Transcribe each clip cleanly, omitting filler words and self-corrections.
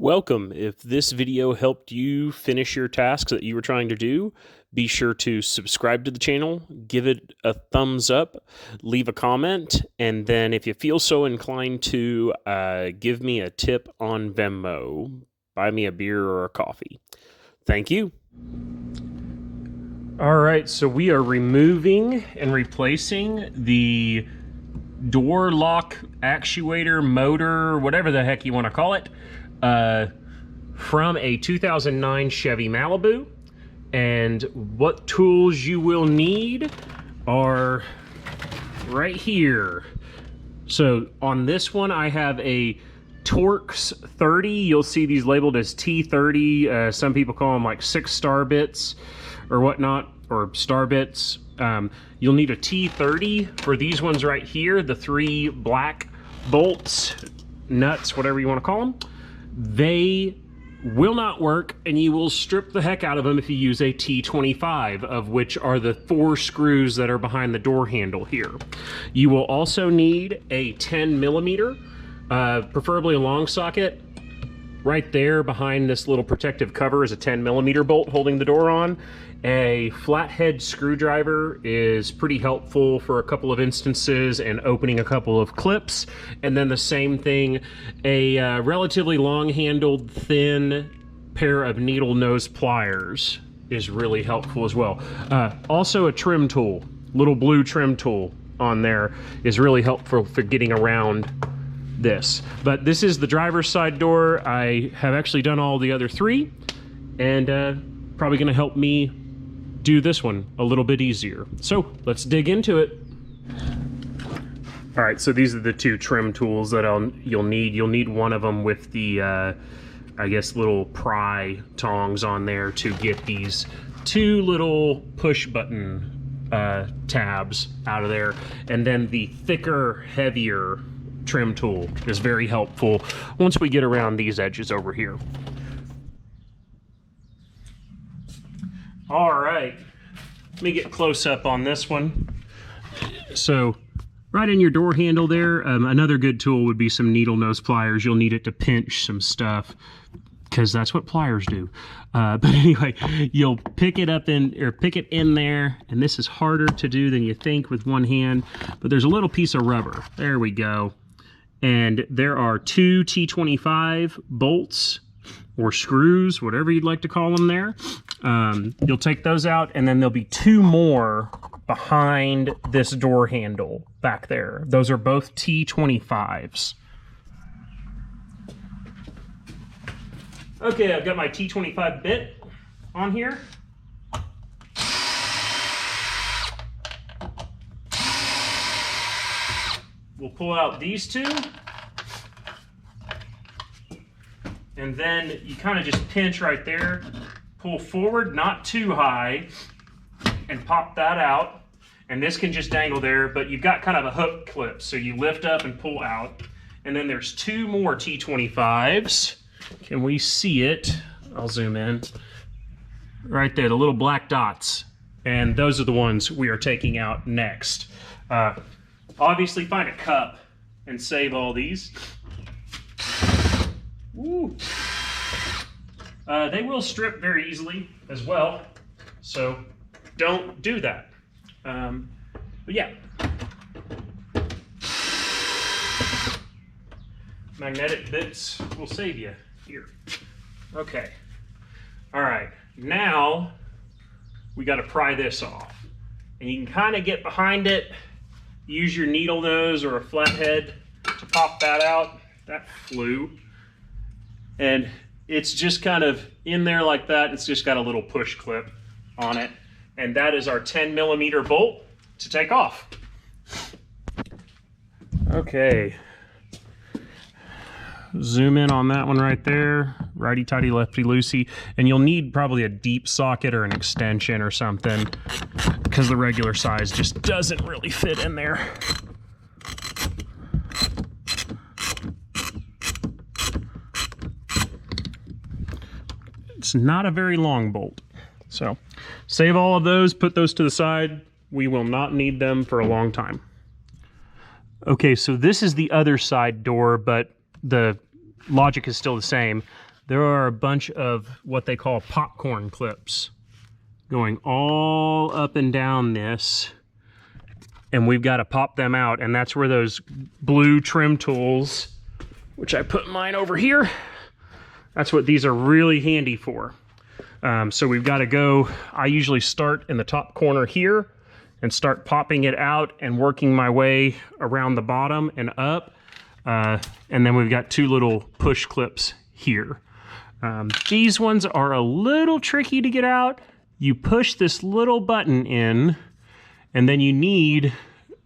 Welcome. If this video helped you finish your tasks that you were trying to do, be sure to subscribe to the channel, give it a thumbs up, leave a comment, and then if you feel so inclined to give me a tip on Venmo, buy me a beer or a coffee. Thank you. All right, so we are removing and replacing the door lock actuator, motor, whatever the heck you want to call it, from a 2009 Chevy Malibu. And what tools you will need are right here. So on this one, I have a Torx 30. You'll see these labeled as T30. Some people call them like 6-star bits or whatnot, or star bits. You'll need a T30 for these ones right here, the 3 black bolts, nuts, whatever you want to call them. They will not work, and you will strip the heck out of them if you use a T25, of which are the 4 screws that are behind the door handle here. You will also need a 10 millimeter, preferably a long socket. Right there behind this little protective cover is a 10 millimeter bolt holding the door on. A flathead screwdriver is pretty helpful for a couple of instances and opening a couple of clips. And then the same thing, a relatively long-handled, thin pair of needle nose pliers is really helpful as well. Also a trim tool, little blue trim tool on there is really helpful for getting around this. But this is the driver's side door. I have actually done all the other 3, and probably gonna help me do this one a little bit easier. So let's dig into it. All right, so these are the 2 trim tools that you'll need. You'll need one of them with the, I guess, little pry tongs on there to get these 2 little push button tabs out of there. And then the thicker, heavier trim tool is very helpful once we get around these edges over here. All right, let me get close up on this one. So right in your door handle there, another good tool would be some needle nose pliers. You'll need it to pinch some stuff because that's what pliers do. But anyway, you'll pick it up pick it in there, and this is harder to do than you think with one hand, but there's a little piece of rubber. There we go. And there are 2 T25 bolts or screws, whatever you'd like to call them there. You'll take those out, and then there'll be 2 more behind this door handle back there. Those are both T25s. Okay, I've got my T25 bit on here. We'll pull out these 2. And then you kind of just pinch right there, pull forward, not too high, and pop that out. And this can just dangle there, but you've got kind of a hook clip, so you lift up and pull out. And then there's 2 more T25s. Can we see it? I'll zoom in. Right there, the little black dots. And those are the ones we are taking out next. Obviously, find a cup and save all these. Woo. They will strip very easily as well, so don't do that. But yeah. Magnetic bits will save you here. Okay. All right. Now we got to pry this off. And you can kind of get behind it, use your needle nose or a flathead to pop that out. That flew. And it's just kind of in there like that. It's just got a little push clip on it. And that is our 10 millimeter bolt to take off. Okay. Zoom in on that one right there. Righty tighty, lefty loosey. And you'll need probably a deep socket or an extension or something, because the regular size just doesn't really fit in there. It's not a very long bolt. So save all of those, put those to the side. We will not need them for a long time. Okay, so this is the other side door, but the logic is still the same. there are a bunch of what they call popcorn clips going all up and down this, and we've got to pop them out, and that's where those blue trim tools, which I put mine over here, that's what these are really handy for. So we've got to go, I usually start in the top corner here and start popping it out and working my way around the bottom and up. And then we've got two little push clips here. These ones are a little tricky to get out. You push this little button in, and then you need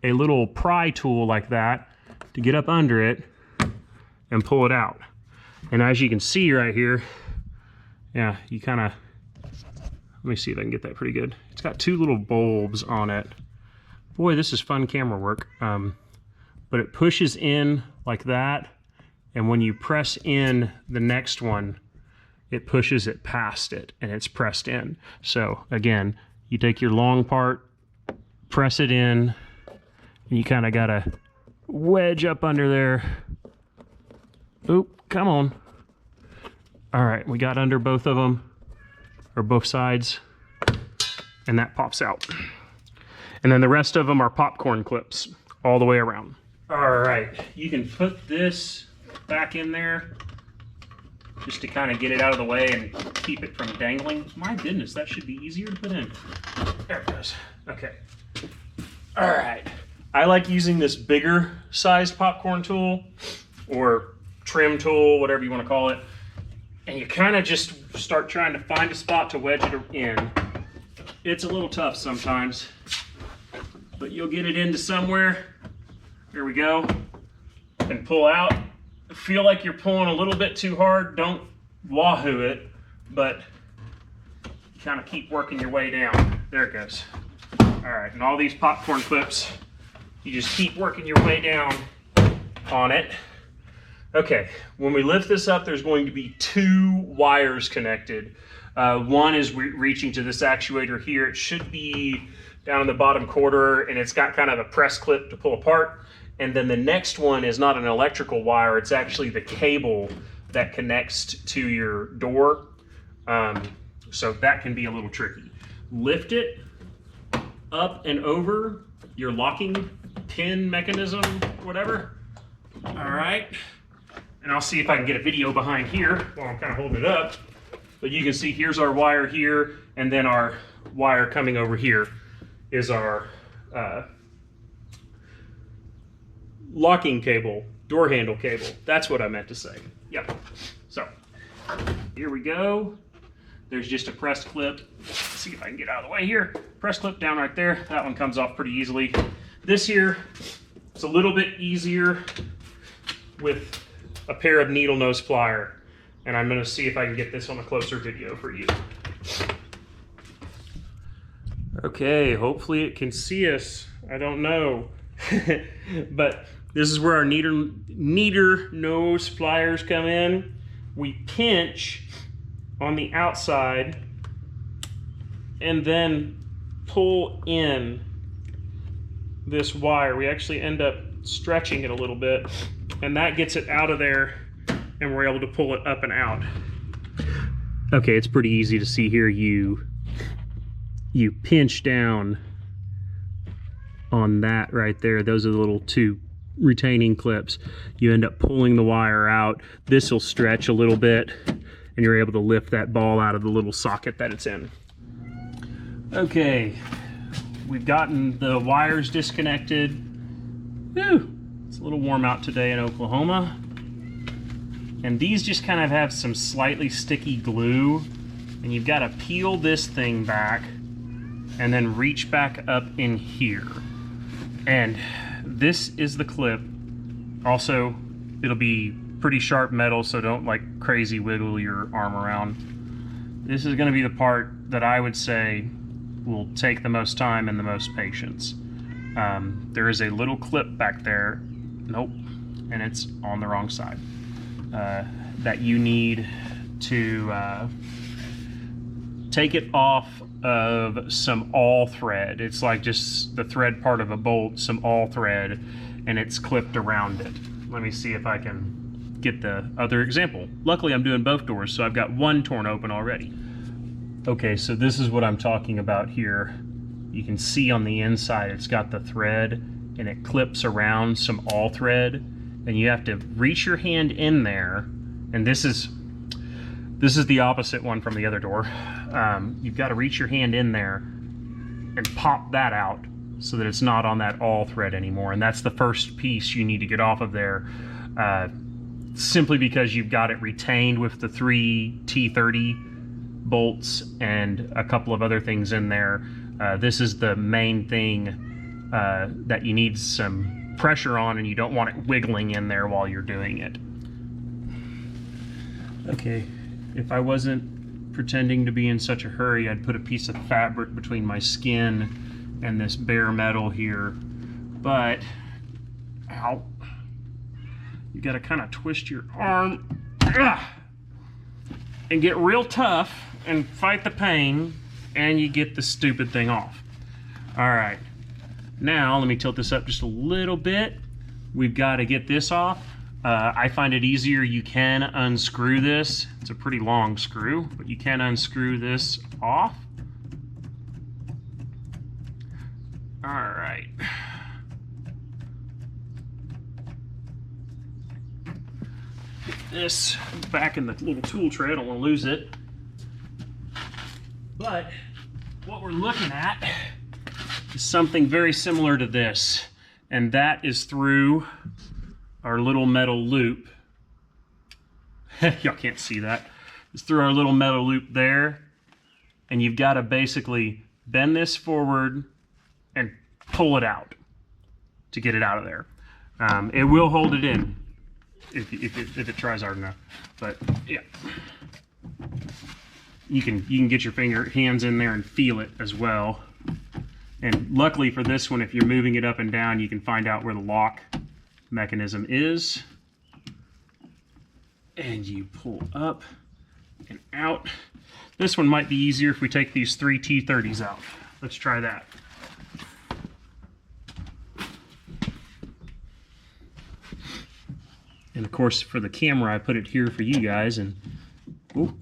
a little pry tool like that to get up under it and pull it out. And as you can see right here, yeah, you kind of, let me see if I can get that pretty good. It's got two little bulbs on it. Boy, this is fun camera work. But it pushes in like that, and when you press in the next one, it pushes it past it, and it's pressed in. So again, you take your long part, press it in, and you kind of gotta wedge up under there. Oop, come on. All right, we got under both of them, or both sides, and that pops out. And then the rest of them are popcorn clips all the way around. All right, you can put this back in there just to kind of get it out of the way and keep it from dangling. My goodness, that should be easier to put in. There it goes. Okay. All right. I like using this bigger sized popcorn tool or trim tool, whatever you want to call it. And you kind of just start trying to find a spot to wedge it in. It's a little tough sometimes, but you'll get it into somewhere. There we go. And pull out. Feel like you're pulling a little bit too hard. Don't wahoo it, but kind of keep working your way down. There it goes. All right, and all these popcorn clips, you just keep working your way down on it. Okay, when we lift this up, there's going to be two wires connected. One is reaching to this actuator here. It should be down in the bottom quarter, and it's got kind of a press clip to pull apart. And then the next one is not an electrical wire, it's actually the cable that connects to your door. So that can be a little tricky. Lift it up and over your locking pin mechanism, whatever. All right. And I'll see if I can get a video behind here while I'm kind of holding it up. But you can see here's our wire here, and then our wire coming over here is our locking cable, door handle cable. That's what I meant to say. Yep. So here we go. There's just a press clip. Let's see if I can get out of the way here. Press clip down right there. That one comes off pretty easily. This here, it's a little bit easier with a pair of needle nose plier. And I'm gonna see if I can get this on a closer video for you. Okay, hopefully it can see us. I don't know. But this is where our neater nose pliers come in. We pinch on the outside and then pull in this wire. We actually end up stretching it a little bit, and that gets it out of there, and we're able to pull it up and out. Okay, it's pretty easy to see here. You pinch down on that right there. Those are the little two retaining clips. You end up pulling the wire out. This will stretch a little bit, and you're able to lift that ball out of the little socket that it's in. Okay, we've gotten the wires disconnected. Whew, it's a little warm out today in Oklahoma. And these just kind of have some slightly sticky glue, and you've got to peel this thing back and then reach back up in here. And this is the clip. Also, it'll be pretty sharp metal, so don't like crazy wiggle your arm around. This is going to be the part that I would say will take the most time and the most patience. There is a little clip back there. Nope. And it's on the wrong side. That you need to take it off of some all thread. It's like just the thread part of a bolt, some all thread, and it's clipped around it. Let me see if I can get the other example. Luckily, I'm doing both doors, so I've got one torn open already. Okay, so this is what I'm talking about here. You can see on the inside, it's got the thread, and it clips around some all thread, and you have to reach your hand in there, and this is the opposite one from the other door. You've got to reach your hand in there and pop that out so that it's not on that all thread anymore, and that's the first piece you need to get off of there, simply because you've got it retained with the 3 T30 bolts and a couple of other things in there. This is the main thing that you need some pressure on, and you don't want it wiggling in there while you're doing it. Okay, if I wasn't pretending to be in such a hurry, I'd put a piece of fabric between my skin and this bare metal here, but ow, you gotta kind of twist your arm and get real tough and fight the pain, and you get the stupid thing off. All right, now let me tilt this up just a little bit. We've got to get this off. I find it easier, you can unscrew this. It's a pretty long screw, but you can unscrew this off. All right. Get this back in the little tool tray. I don't want to lose it. But what we're looking at is something very similar to this, and that is through our little metal loop. Y'all can't see that. It's through our little metal loop there, and you've got to basically bend this forward and pull it out to get it out of there. It will hold it in if it tries hard enough, but yeah. You can get your hands in there and feel it as well. And luckily for this one, if you're moving it up and down, you can find out where the lock mechanism is. And you pull up and out. This one might be easier if we take these 3 T30s out. Let's try that. And of course, for the camera, I put it here for you guys, and ooh,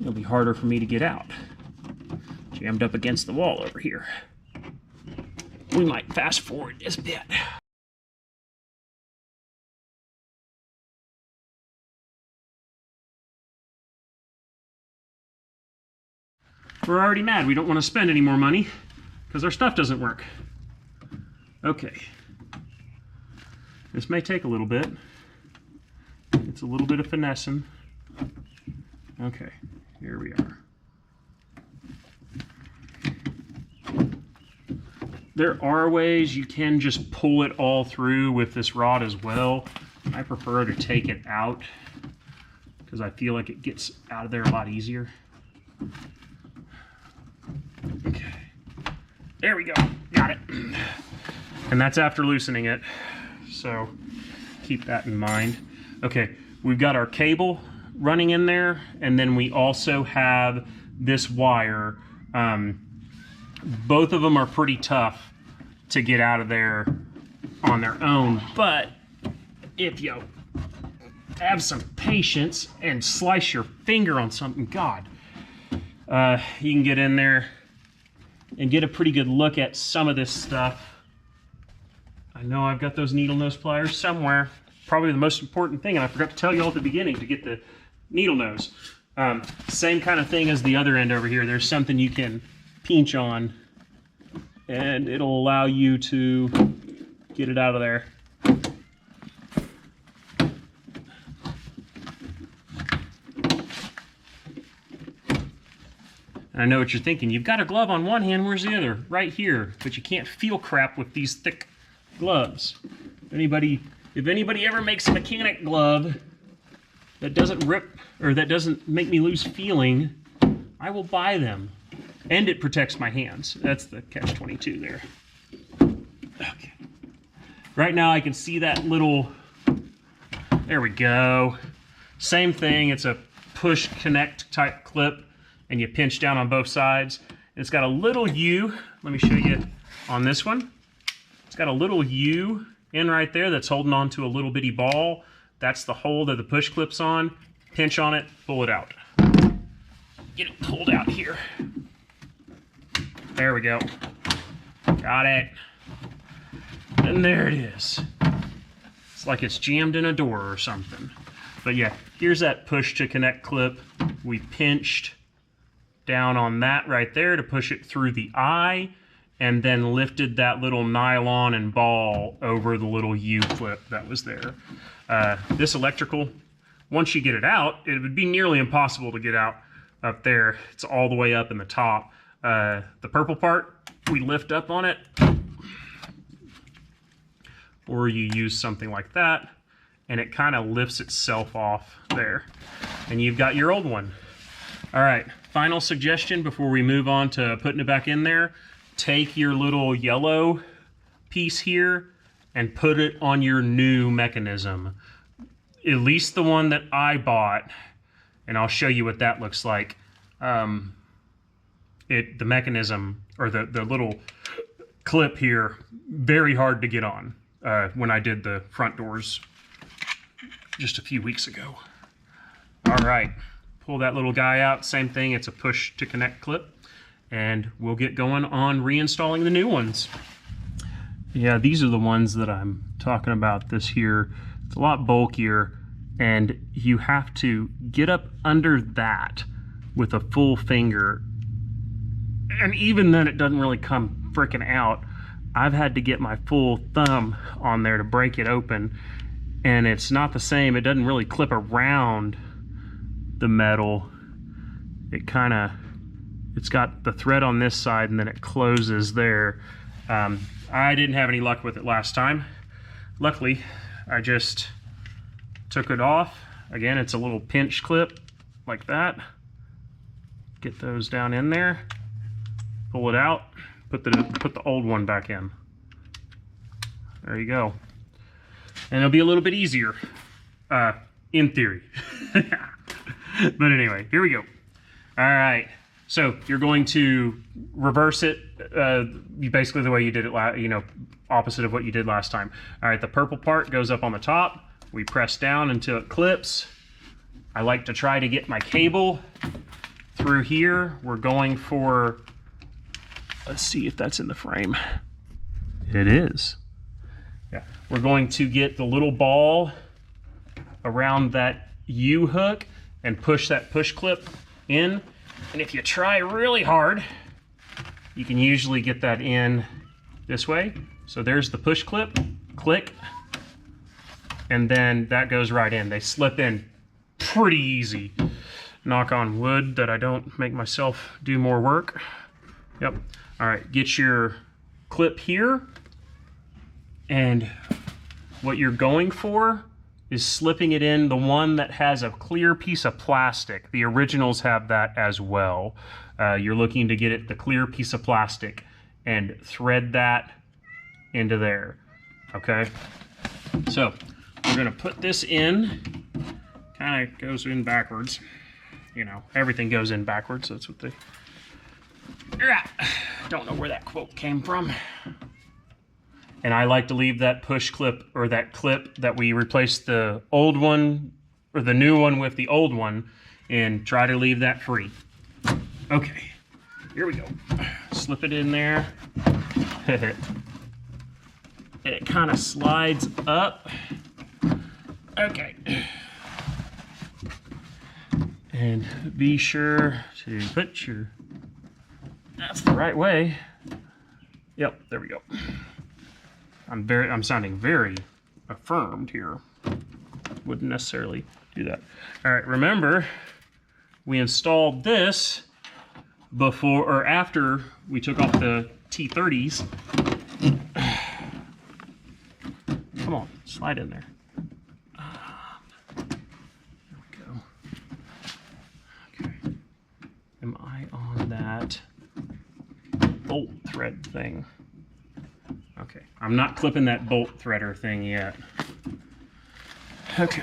it'll be harder for me to get out. Jammed up against the wall over here. We might fast forward this bit. We're already mad. We don't want to spend any more money because our stuff doesn't work. Okay. This may take a little bit. It's a little bit of finessing. Okay, here we are. There are ways you can just pull it all through with this rod as well. I prefer to take it out because I feel like it gets out of there a lot easier. Okay, there we go, got it. And that's after loosening it, so keep that in mind. Okay, we've got our cable running in there, and then we also have this wire. Both of them are pretty tough to get out of there on their own, but if you have some patience and slice your finger on something, God, you can get in there and get a pretty good look at some of this stuff. I know I've got those needle nose pliers somewhere. Probably the most important thing, and I forgot to tell you all at the beginning to get the needle nose. Same kind of thing as the other end over here. There's something you can pinch on, and it'll allow you to get it out of there. And I know what you're thinking. You've got a glove on one hand, where's the other? Right here. But you can't feel crap with these thick gloves. If anybody ever makes a mechanic glove that doesn't rip or that doesn't make me lose feeling, I will buy them. And it protects my hands. That's the catch-22 there. Okay. Right now I can see that little, there we go. Same thing, it's a push connect type clip, and you pinch down on both sides. And it's got a little U, let me show you on this one. It's got a little U in right there that's holding on to a little bitty ball. That's the hole that the push clip's on. Pinch on it, pull it out. Get it pulled out here. There we go. Got it. And there it is. It's like it's jammed in a door or something. But yeah, here's that push to connect clip. We pinched down on that right there to push it through the eye, and then lifted that little nylon and ball over the little U clip that was there. This electrical, once you get it out, it would be nearly impossible to get out up there. It's all the way up in the top. The purple part, we lift up on it, or you use something like that, and it kind of lifts itself off there. And you've got your old one. All right, final suggestion before we move on to putting it back in there. Take your little yellow piece here and put it on your new mechanism. At least the one that I bought, and I'll show you what that looks like. The mechanism, or the little clip here, very hard to get on when I did the front doors just a few weeks ago. All right, pull that little guy out. Same thing, it's a push to connect clip. And we'll get going on reinstalling the new ones. Yeah, these are the ones that I'm talking about. This here, it's a lot bulkier, and you have to get up under that with a full finger. And even then, it doesn't really come freaking out. I've had to get my full thumb on there to break it open, and it's not the same. It doesn't really clip around the metal. It kind of, it's got the thread on this side, and then it closes there. I didn't have any luck with it last time. Luckily, I just took it off. Again, it's a little pinch clip like that. Get those down in there, pull it out, put the old one back in. There you go. And it'll be a little bit easier, in theory. But anyway, here we go. All right. So you're going to reverse it, basically the way you did it, opposite of what you did last time. All right, the purple part goes up on the top. We press down until it clips. I like to try to get my cable through here. We're going for, let's see if that's in the frame. It is. Yeah, we're going to get the little ball around that U hook and push that push clip in. And if you try really hard, you can usually get that in this way. So there's the push clip, click, and then that goes right in. They slip in pretty easy. Knock on wood that I don't make myself do more work. Yep. All right, get your clip here. And what you're going for is slipping it in the one that has a clear piece of plastic. The originals have that as well. You're looking to get it the clear piece of plastic and thread that into there, okay? So we're gonna put this in, kind of goes in backwards. Everything goes in backwards, that's what they, don't know where that quote came from. And I like to leave that push clip, or that clip that we replaced the old one, or the new one with the old one, and try to leave that free. Okay, here we go. Slip it in there. And it kind of slides up. Okay. And be sure to put your, that's the right way. Yep, there we go. I'm sounding very affirmed here. Wouldn't necessarily do that. All right, remember, we installed this before or after we took off the T30s. Come on, slide in there. There we go. Okay. Am I on that bolt thread thing? Okay, I'm not clipping that bolt threader thing yet. Okay,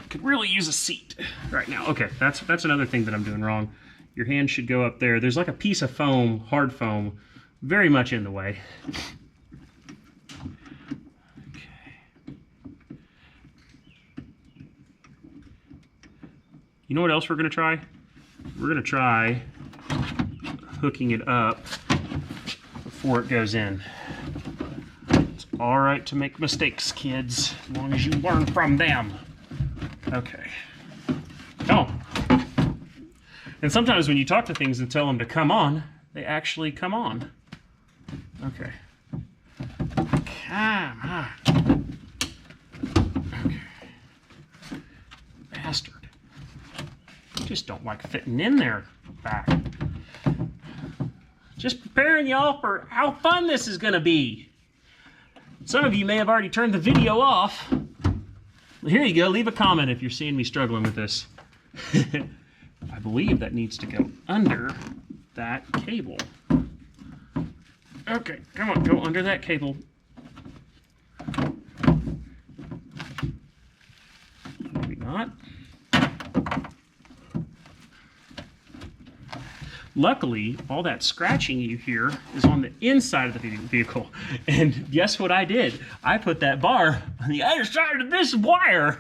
could really use a seat right now. Okay, that's another thing that I'm doing wrong. Your hand should go up there. There's like a piece of foam, hard foam, very much in the way. You know what else we're gonna try? We're gonna try hooking it up before it goes in. It's all right to make mistakes, kids, as long as you learn from them. Okay. Come on. And sometimes when you talk to things and tell them to come on, they actually come on. Okay. Come on. Okay. Bastard. You just don't like fitting in there back. Just preparing y'all for how fun this is gonna be. Some of you may have already turned the video off. Well, here you go, leave a comment if you're seeing me struggling with this. I believe that needs to go under that cable. Okay, come on, go under that cable. Maybe not. Luckily, all that scratching you hear is on the inside of the vehicle. And guess what I did? I put that bar on the other side of this wire.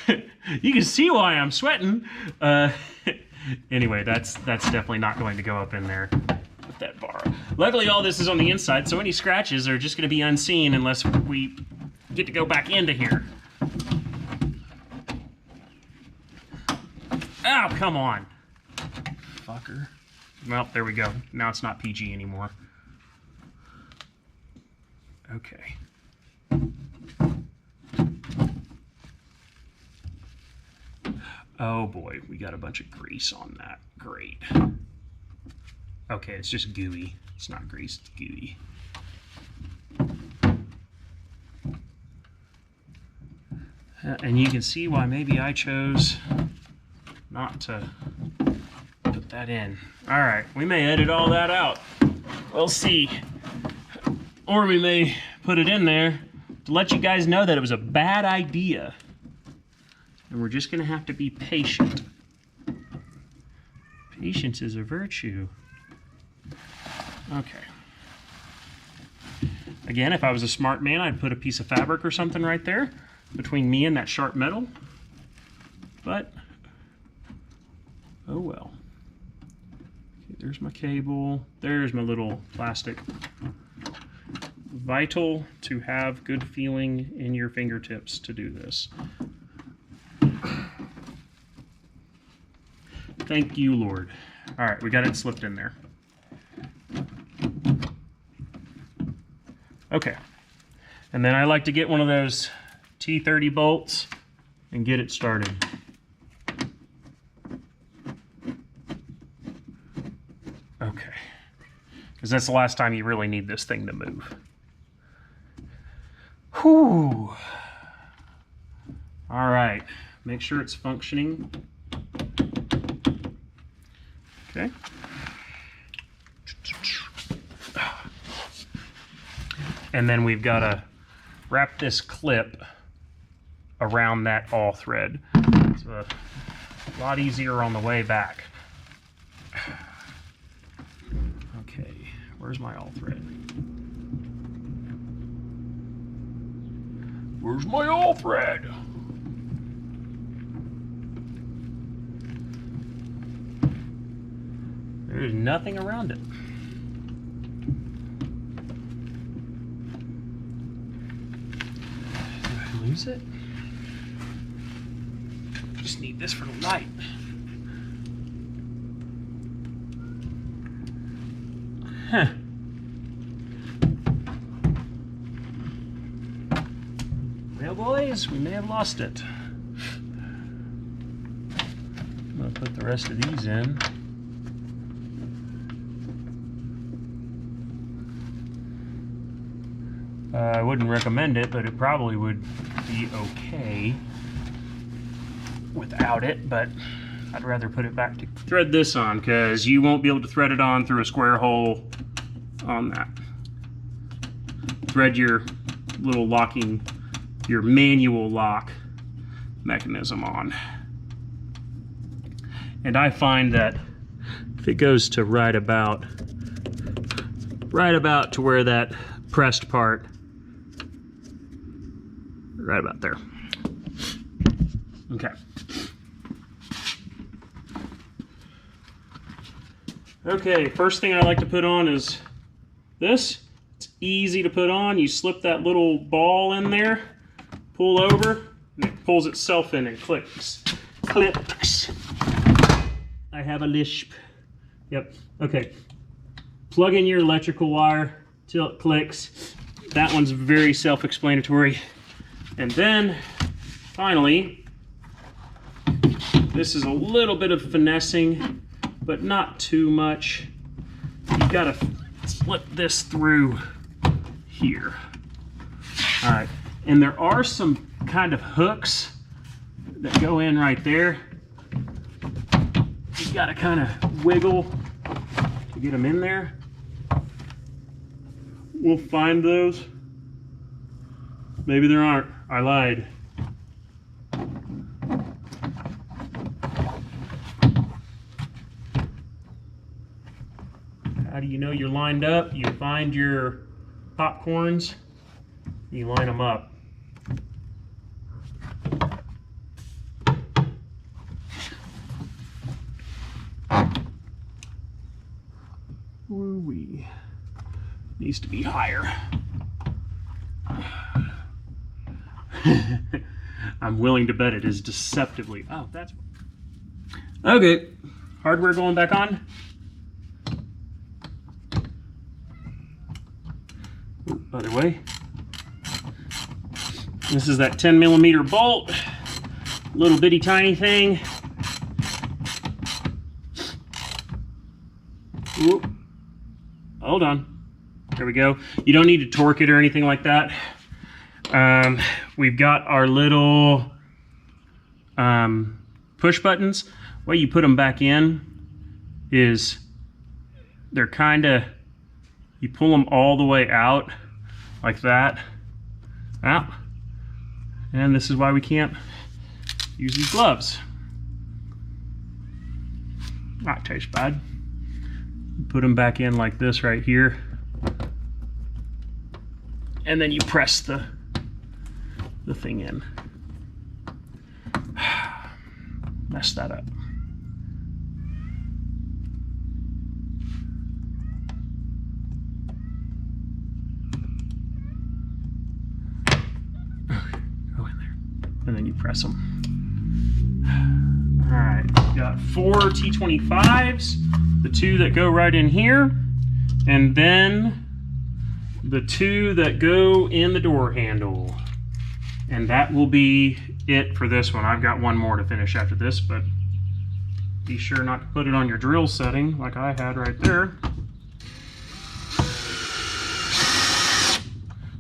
You can see why I'm sweating. Anyway, that's definitely not going to go up in there with that bar. Luckily, all this is on the inside, so any scratches are just going to be unseen unless we get to go back into here. Oh, come on. Fucker. Well, there we go. Now it's not PG anymore. Okay. Oh boy, we got a bunch of grease on that. Great. Okay, it's just gooey. It's not grease, it's gooey. And you can see why maybe I chose not to put that in. All right, we may edit all that out. We'll see. Or we may put it in there to let you guys know that it was a bad idea. And we're just gonna have to be patient. Patience is a virtue. Okay. Again, if I was a smart man, I'd put a piece of fabric or something right there between me and that sharp metal. But, oh well. Okay, there's my cable. There's my little plastic. Vital to have good feeling in your fingertips to do this. Thank you, Lord. All right, we got it slipped in there. Okay, and then I like to get one of those T30 bolts and get it started. Okay, because that's the last time you really need this thing to move. Whew. All right, make sure it's functioning. Okay. And then we've got to wrap this clip around that awl thread. It's a lot easier on the way back. Okay, where's my awl thread? Where's my awl thread? There's nothing around it. Did I lose it? Just need this for the light. Huh. Well, boys, we may have lost it. I'm gonna put the rest of these in. I wouldn't recommend it, but it probably would be okay without it, but I'd rather put it back to thread this on, because you won't be able to thread it on through a square hole on that. Thread your little locking, your manual lock mechanism on. And I find that if it goes to right about to where that pressed part, right about there. Okay. Okay, first thing I like to put on is this. It's easy to put on. You slip that little ball in there, pull over, and it pulls itself in and clicks. Clicks. I have a lisp. Yep, okay. Plug in your electrical wire till it clicks. That one's very self-explanatory. And then, finally, this is a little bit of finessing, but not too much. You gotta slip this through here. All right, and there are some kind of hooks that go in right there. You gotta kind of wiggle to get them in there. We'll find those. Maybe there aren't. I lied. How do you know you're lined up? You find your popcorns, you line them up. Woo-wee. Needs to be higher. I'm willing to bet it is deceptively. Oh, that's okay. Hardware going back on. Other way. This is that 10mm bolt, little bitty tiny thing. Whoop. Hold on. There we go. You don't need to torque it or anything like that. We've got our little push buttons. The way you put them back in is they're kind of, you pull them all the way out like that. Out. And this is why we can't use these gloves. That tastes bad. Put them back in like this right here. And then you press the thing in. Mess that up. Go in there. And then you press them. All right, we've got 4 T25s, the 2 that go right in here, and then the 2 that go in the door handle. And that will be it for this one. I've got one more to finish after this, but be sure not to put it on your drill setting like I had right there.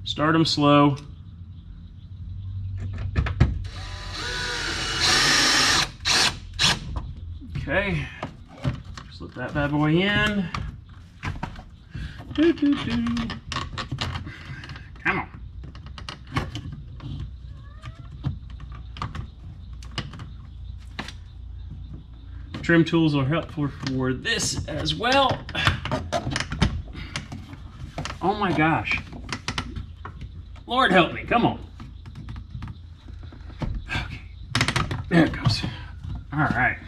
Start them slow. Okay, slip that bad boy in. Come on. Trim tools are helpful for this as well. Oh my gosh. Lord help me, come on. Okay, there it goes. All right.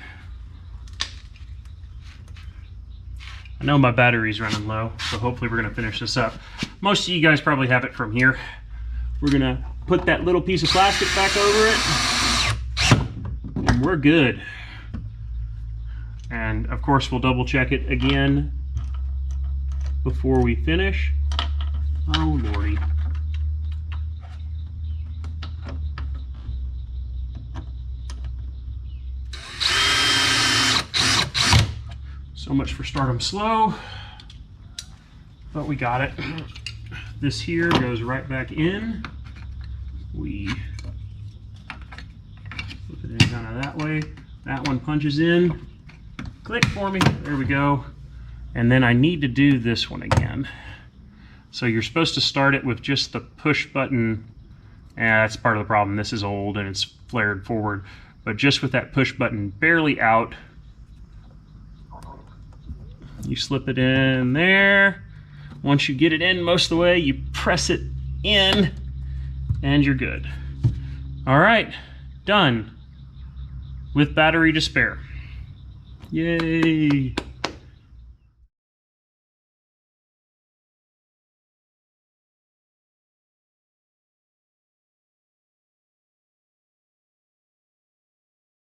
I know my battery's running low, so hopefully we're gonna finish this up. Most of you guys probably have it from here. We're gonna put that little piece of plastic back over it, and we're good. And of course we'll double check it again before we finish. Oh lordy. So much for start them slow, but we got it. This here goes right back in. We flip it in kind of that way. That one punches in. Click for me, there we go. And then I need to do this one again. So you're supposed to start it with just the push button. That's part of the problem. This is old and it's flared forward. But just with that push button barely out, you slip it in there. Once you get it in most of the way, you press it in and you're good. All right, done with battery to spare. Yay!